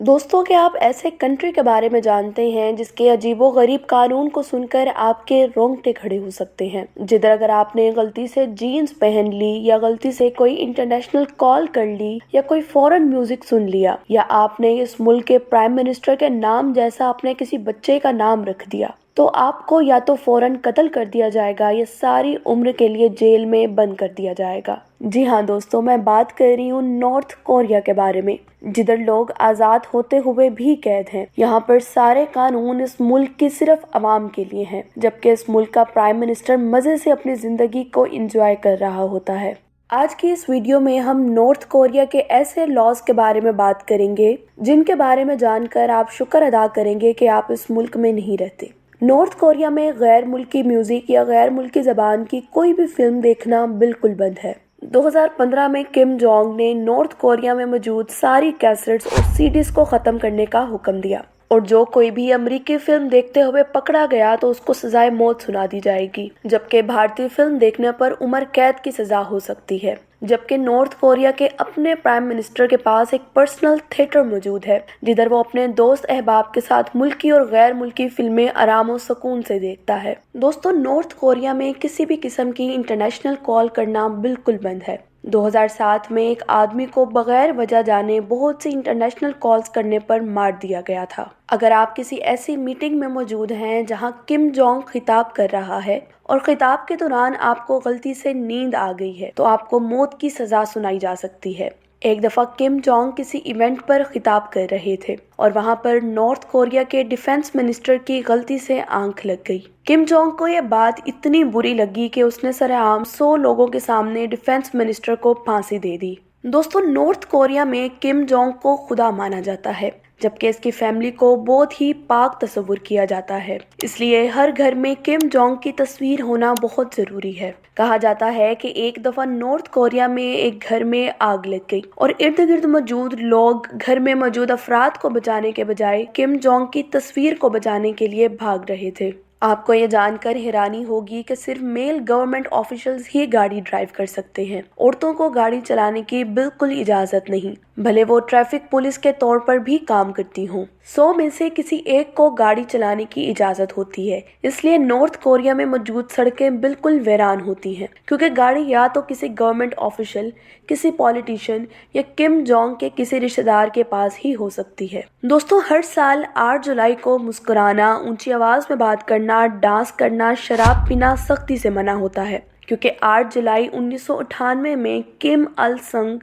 दोस्तों, क्या आप ऐसे कंट्री के बारे में जानते हैं जिसके अजीबोगरीब कानून को सुनकर आपके रोंगटे खड़े हो सकते हैं? जिधर अगर आपने गलती से जीन्स पहन ली या गलती से कोई इंटरनेशनल कॉल कर ली या कोई फॉरेन म्यूजिक सुन लिया या आपने इस मुल्क के प्राइम मिनिस्टर के नाम जैसा अपने किसी बच्चे का नाम रख दिया, तो आपको या तो फौरन कत्ल कर दिया जाएगा या सारी उम्र के लिए जेल में बंद कर दिया जाएगा। जी हाँ दोस्तों, मैं बात कर रही हूँ नॉर्थ कोरिया के बारे में, जिधर लोग आज़ाद होते हुए भी कैद हैं। यहाँ पर सारे कानून इस मुल्क की सिर्फ आवाम के लिए हैं, जबकि इस मुल्क का प्राइम मिनिस्टर मज़े से अपनी ज़िंदगी को एंजॉय कर रहा होता है। आज की इस वीडियो में हम नॉर्थ कोरिया के ऐसे लॉज के बारे में बात करेंगे जिनके बारे में जानकर आप शुक्र अदा करेंगे कि आप इस मुल्क में नहीं रहते। नॉर्थ कोरिया में गैर मुल्की म्यूजिक या गैर मुल्की ज़बान की कोई भी फिल्म देखना बिल्कुल बंद है। 2015 में किम जोंग ने नॉर्थ कोरिया में मौजूद सारी कैसेट्स और सीडीज को ख़त्म करने का हुक्म दिया, और जो कोई भी अमेरिकी फिल्म देखते हुए पकड़ा गया तो उसको सजाए मौत सुना दी जाएगी, जबकि भारतीय फिल्म देखने पर उम्र कैद की सजा हो सकती है। जबकि नॉर्थ कोरिया के अपने प्राइम मिनिस्टर के पास एक पर्सनल थिएटर मौजूद है, जिधर वो अपने दोस्त अहबाब के साथ मुल्की और गैर मुल्की फिल्में आराम और सुकून से देखता है। दोस्तों, नॉर्थ कोरिया में किसी भी किस्म की इंटरनेशनल कॉल करना बिल्कुल बंद है। 2007 में एक आदमी को बगैर वजह जाने बहुत सी इंटरनेशनल कॉल्स करने पर मार दिया गया था। अगर आप किसी ऐसी मीटिंग में मौजूद हैं जहां किम जोंग खिताब कर रहा है और खिताब के दौरान आपको गलती से नींद आ गई है, तो आपको मौत की सजा सुनाई जा सकती है। एक दफ़ा किम जोंग किसी इवेंट पर खिताब कर रहे थे और वहां पर नॉर्थ कोरिया के डिफेंस मिनिस्टर की गलती से आंख लग गई। किम जोंग को यह बात इतनी बुरी लगी कि उसने सरेआम 100 लोगों के सामने डिफेंस मिनिस्टर को फांसी दे दी। दोस्तों, नॉर्थ कोरिया में किम जोंग को खुदा माना जाता है, जबकि इसकी फैमिली को बहुत ही पाक तस्वुर किया जाता है। इसलिए हर घर में किम जोंग की तस्वीर होना बहुत ज़रूरी है। कहा जाता है कि एक दफ़ा नॉर्थ कोरिया में एक घर में आग लग गई और इर्द गिर्द मौजूद लोग घर में मौजूद अफराद को बचाने के बजाय किम जोंग की तस्वीर को बचाने के लिए भाग रहे थे। आपको ये जानकर हैरानी होगी कि सिर्फ मेल गवर्नमेंट ऑफिशियल्स ही गाड़ी ड्राइव कर सकते हैं। औरतों को गाड़ी चलाने की बिल्कुल इजाज़त नहीं, भले वो ट्रैफिक पुलिस के तौर पर भी काम करती हों। 100 में से किसी एक को गाड़ी चलाने की इजाज़त होती है। इसलिए नॉर्थ कोरिया में मौजूद सड़कें बिल्कुल वीरान होती हैं, क्योंकि गाड़ी या तो किसी गवर्नमेंट ऑफिशियल, किसी पॉलिटिशियन या किम जोंग के किसी रिश्तेदार के पास ही हो सकती है। दोस्तों, हर साल 8 जुलाई को मुस्कुराना, ऊंची आवाज़ में बात करना, डांस करना, शराब पीना सख्ती से मना होता है, क्योंकि 8 जुलाई 1998 में किम अल संग,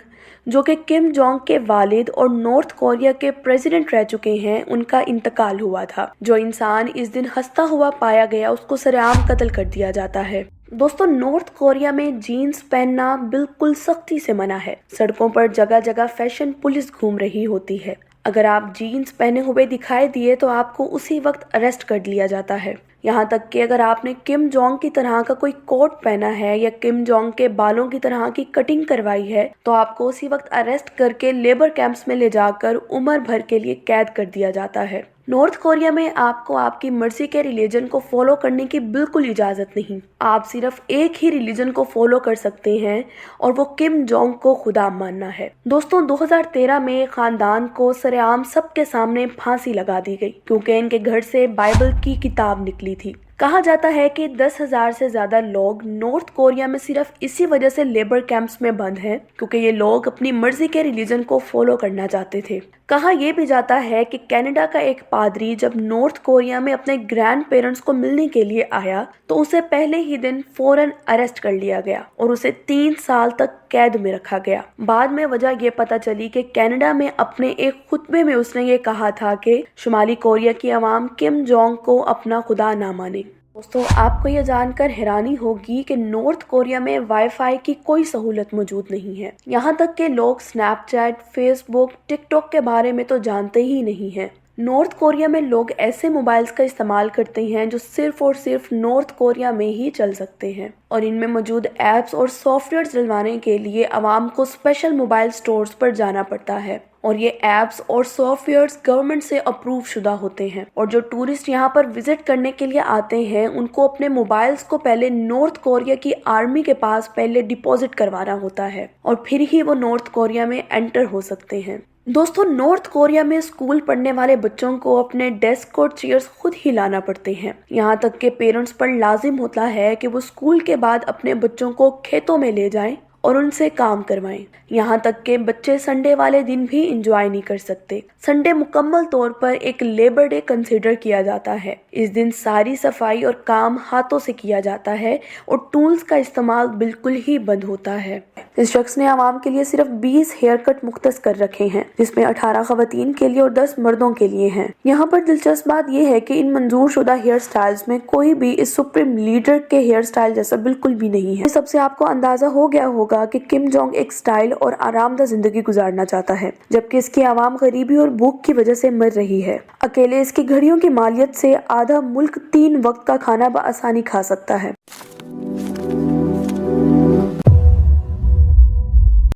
जो कि किम जोंग के वालिद और नॉर्थ कोरिया के प्रेसिडेंट रह चुके हैं, उनका इंतकाल हुआ था। जो इंसान इस दिन हंसता हुआ पाया गया उसको सरेआम कत्ल कर दिया जाता है। दोस्तों, नॉर्थ कोरिया में जीन्स पहनना बिल्कुल सख्ती से मना है। सड़कों पर जगह जगह फैशन पुलिस घूम रही होती है। अगर आप जीन्स पहने हुए दिखाई दिए तो आपको उसी वक्त अरेस्ट कर लिया जाता है। यहाँ तक कि अगर आपने किम जोंग की तरह का कोई कोट पहना है या किम जोंग के बालों की तरह की कटिंग करवाई है, तो आपको उसी वक्त अरेस्ट करके लेबर कैंप्स में ले जाकर उम्र भर के लिए कैद कर दिया जाता है। नॉर्थ कोरिया में आपको आपकी मर्जी के रिलीजन को फॉलो करने की बिल्कुल इजाज़त नहीं। आप सिर्फ एक ही रिलीजन को फॉलो कर सकते हैं और वो किम जोंग को खुदा मानना है। दोस्तों, 2013 में खानदान को सरेआम सबके सामने फांसी लगा दी गई, क्योंकि इनके घर से बाइबल की किताब निकली थी। कहा जाता है कि 10,000 से ज़्यादा लोग नॉर्थ कोरिया में सिर्फ इसी वजह से लेबर कैंप्स में बंद हैं, क्योंकि ये लोग अपनी मर्जी के रिलीजन को फॉलो करना चाहते थे। कहा यह भी जाता है कि कनाडा का एक पादरी जब नॉर्थ कोरिया में अपने ग्रैंड पेरेंट्स को मिलने के लिए आया तो उसे पहले ही दिन फौरन अरेस्ट कर लिया गया और उसे 3 साल तक कैद में रखा गया। बाद में वजह ये पता चली कि कनाडा में अपने एक खुतबे में उसने ये कहा था कि शुमाली कोरिया की आवाम किम जोंग को अपना खुदा ना माने। दोस्तों, आपको यह जानकर हैरानी होगी कि नॉर्थ कोरिया में वाईफाई की कोई सहूलत मौजूद नहीं है। यहाँ तक कि लोग स्नैपचैट, फेसबुक, टिकटॉक के बारे में तो जानते ही नहीं हैं। नॉर्थ कोरिया में लोग ऐसे मोबाइल्स का इस्तेमाल करते हैं जो सिर्फ और सिर्फ नॉर्थ कोरिया में ही चल सकते हैं, और इनमें मौजूद ऐप्स और सॉफ्टवेयर डलवाने के लिए आवाम को स्पेशल मोबाइल स्टोर्स पर जाना पड़ता है, और ये ऐप्स और सॉफ्टवेयर्स गवर्नमेंट से अप्रूव शुदा होते हैं। और जो टूरिस्ट यहाँ पर विजिट करने के लिए आते हैं उनको अपने मोबाइल्स को पहले नॉर्थ कोरिया की आर्मी के पास पहले डिपॉजिट करवाना होता है और फिर ही वो नॉर्थ कोरिया में एंटर हो सकते हैं। दोस्तों, नॉर्थ कोरिया में स्कूल पढ़ने वाले बच्चों को अपने डेस्क और चेयर्स खुद ही लाना पड़ते हैं। यहाँ तक के पेरेंट्स पर लाजिम होता है कि वो स्कूल के बाद अपने बच्चों को खेतों में ले जाएं और उनसे काम करवाएं। यहाँ तक के बच्चे संडे वाले दिन भी एंजॉय नहीं कर सकते। संडे मुकम्मल तौर पर एक लेबर डे कंसीडर किया जाता है। इस दिन सारी सफाई और काम हाथों से किया जाता है और टूल्स का इस्तेमाल बिल्कुल ही बंद होता है। इस शख्स ने आवाम के लिए सिर्फ 20 हेयर कट मुख्तस कर रखे हैं, जिसमें 18 खवातीन के लिए और 10 मर्दों के लिए हैं। यहाँ पर दिलचस्प बात यह है कि इन मंजूर शुदा हेयर स्टाइल्स में कोई भी इस सुप्रीम लीडर के हेयर स्टाइल जैसा बिल्कुल भी नहीं है। सबसे आपको अंदाजा हो गया होगा कि किम जोंग एक स्टाइल और आरामदायक जिंदगी गुजारना चाहता है, जबकि इसकी आवाम गरीबी और भूख की वजह से मर रही है। अकेले इसकी घड़ियों की मालियत से आधा मुल्क 3 वक्त का खाना बआसानी खा सकता है।